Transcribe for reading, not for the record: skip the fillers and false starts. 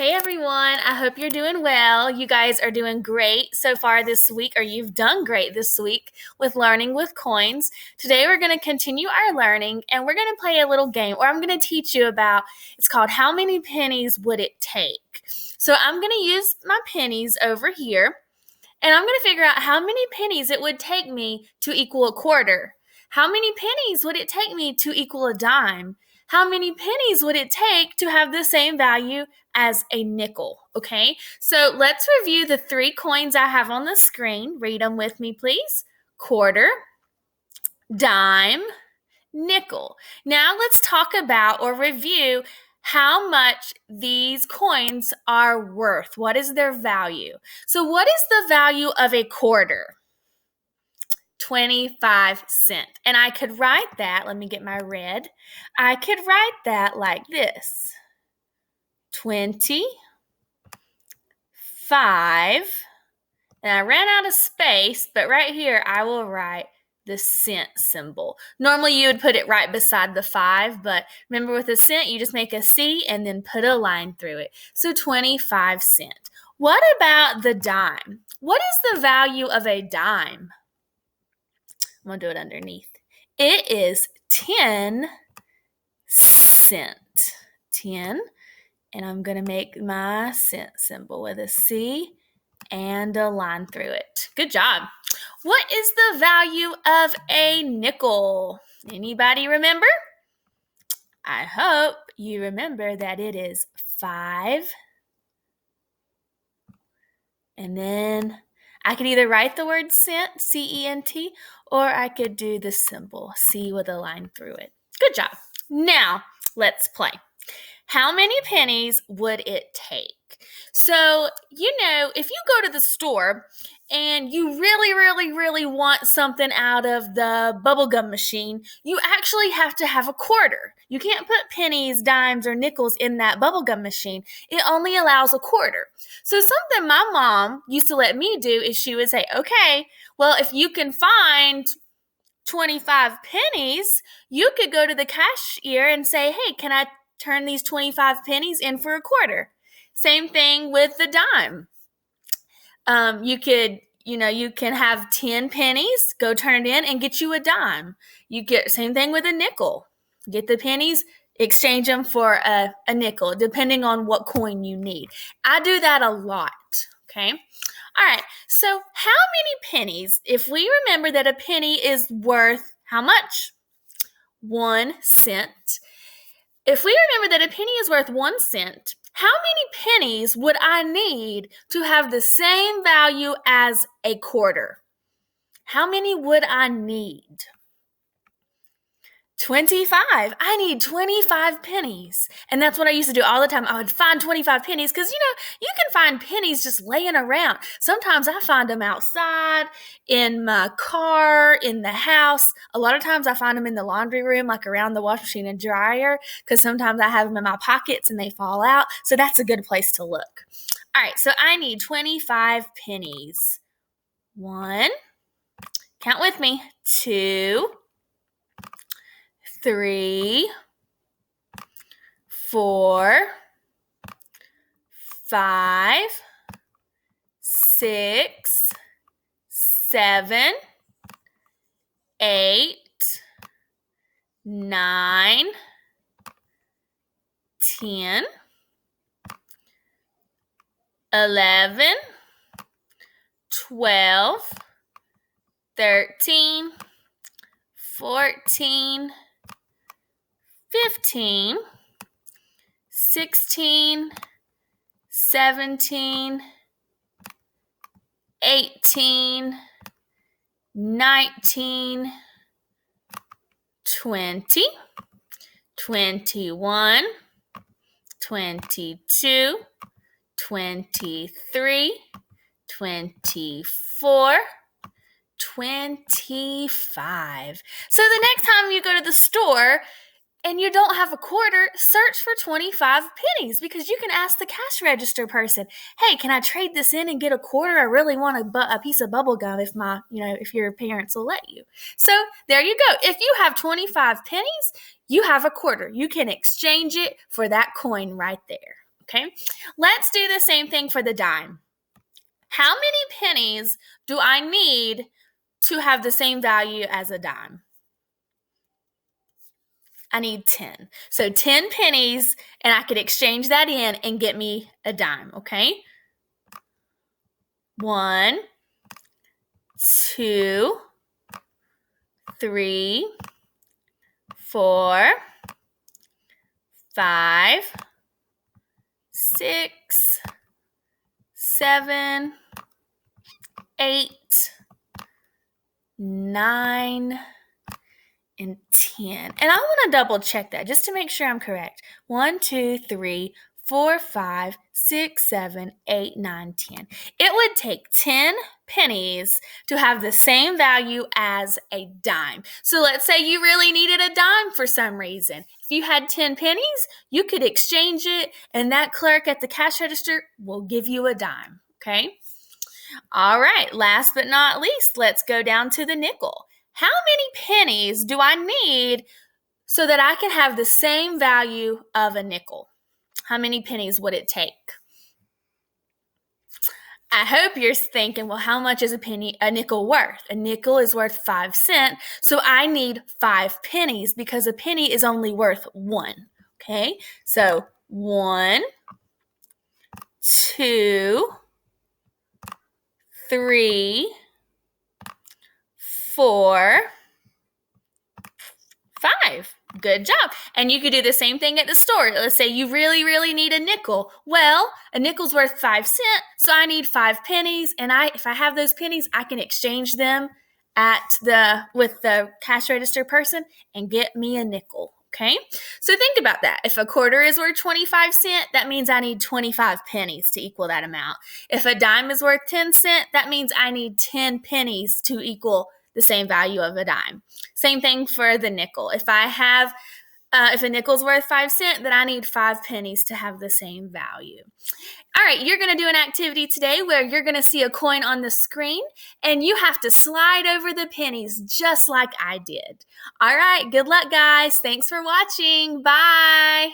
Hey everyone, I hope you're doing well. You guys are doing great so far this week, or you've done great this week with learning with coins. Today we're going to continue our learning and we're going to play a little game, or I'm going to teach you about, it's called How Many Pennies Would It Take? So I'm going to use my pennies over here and I'm going to figure out how many pennies it would take me to equal a quarter. How many pennies would it take me to equal a dime? How many pennies would it take to have the same value as a nickel? Okay, so let's review the three coins I have on the screen. Read them with me, please. Quarter, dime, nickel. Now let's talk about or review how much these coins are worth. What is their value? So what is the value of a quarter? 25 cents. And I could write that, let me get my red. I could write that like this. 25. And I ran out of space, but right here I will write the cent symbol. Normally you would put it right beside the 5, but remember with a cent, you just make a C and then put a line through it. So 25 cents. What about the dime? What is the value of a dime? I'm going to do it underneath. It is 10 cents. 10. And I'm going to make my cent symbol with a C and a line through it. Good job. What is the value of a nickel? Anybody remember? I hope you remember that it is 5. And then I could either write the word cent, C-E-N-T, or I could do the symbol, C with a line through it. Good job. Now, let's play. How many pennies would it take? So, if you go to the store and you really want something out of the bubblegum machine, you actually have to have a quarter. You can't put pennies, dimes, or nickels in that bubblegum machine. It only allows a quarter. So something my mom used to let me do is she would say, okay, well, if you can find 25 pennies, you could go to the cashier and say, hey, can I turn these 25 pennies in for a quarter? Same thing with the dime. You can have 10 pennies, go turn it in and get you a dime. Same thing with a nickel. Get the pennies, exchange them for a nickel, depending on what coin you need. I do that a lot, okay? All right, so how many pennies, if we remember that a penny is worth how much? 1 cent. If we remember that a penny is worth 1 cent, how many pennies would I need to have the same value as a quarter? How many would I need? 25. I need 25 pennies. And that's what I used to do all the time. I would find 25 pennies because, you can find pennies just laying around. Sometimes I find them outside, in my car, in the house. A lot of times I find them in the laundry room, like around the wash machine and dryer, because sometimes I have them in my pockets and they fall out. So that's a good place to look. All right, so I need 25 pennies. 1, count with me, 2, 3, 4, 5, 6, 7, 8, 9, 10, 11, 12, 13, 14, 15, 16, 17, 18, 19, 20, 21, 22, 23, 24, 25. So the next time you go to the store and you don't have a quarter, search for 25 pennies because you can ask the cash register person, hey, can I trade this in and get a quarter? I really want a piece of bubble gum if your parents will let you. So there you go. If you have 25 pennies, you have a quarter. You can exchange it for that coin right there. okay? Let's do the same thing for the dime. How many pennies do I need to have the same value as a dime? I need 10. So 10 pennies, and I could exchange that in and get me a dime, okay? 1, 2, 3, 4, 5, 6, 7, 8, 9, and 10. And I want to double check that just to make sure I'm correct. 1, 2, 3, 4, 5, 6, 7, 8, 9, 10. It would take 10 pennies to have the same value as a dime. So let's say you really needed a dime for some reason. If you had 10 pennies, you could exchange it, and that clerk at the cash register will give you a dime, okay? All right, last but not least, let's go down to the nickel. How many pennies do I need so that I can have the same value of a nickel? How many pennies would it take? I hope you're thinking, well, how much is a nickel worth? A nickel is worth 5 cents, so I need 5 pennies because a penny is only worth 1. Okay, so 1, 2, 3, 4, 5. Good job. And you could do the same thing at the store. Let's say you really, really need a nickel. Well, a nickel's worth 5 cents, so I need 5 pennies. And if I have those pennies, I can exchange them with the cash register person and get me a nickel. Okay? So think about that. If a quarter is worth 25 cents, that means I need 25 pennies to equal that amount. If a dime is worth 10 cents, that means I need 10 pennies to equal the same value of a dime. Same thing for the nickel. If a nickel's worth 5 cents, then I need 5 pennies to have the same value. All right, you're going to do an activity today where you're going to see a coin on the screen, and you have to slide over the pennies just like I did. All right, good luck, guys. Thanks for watching. Bye.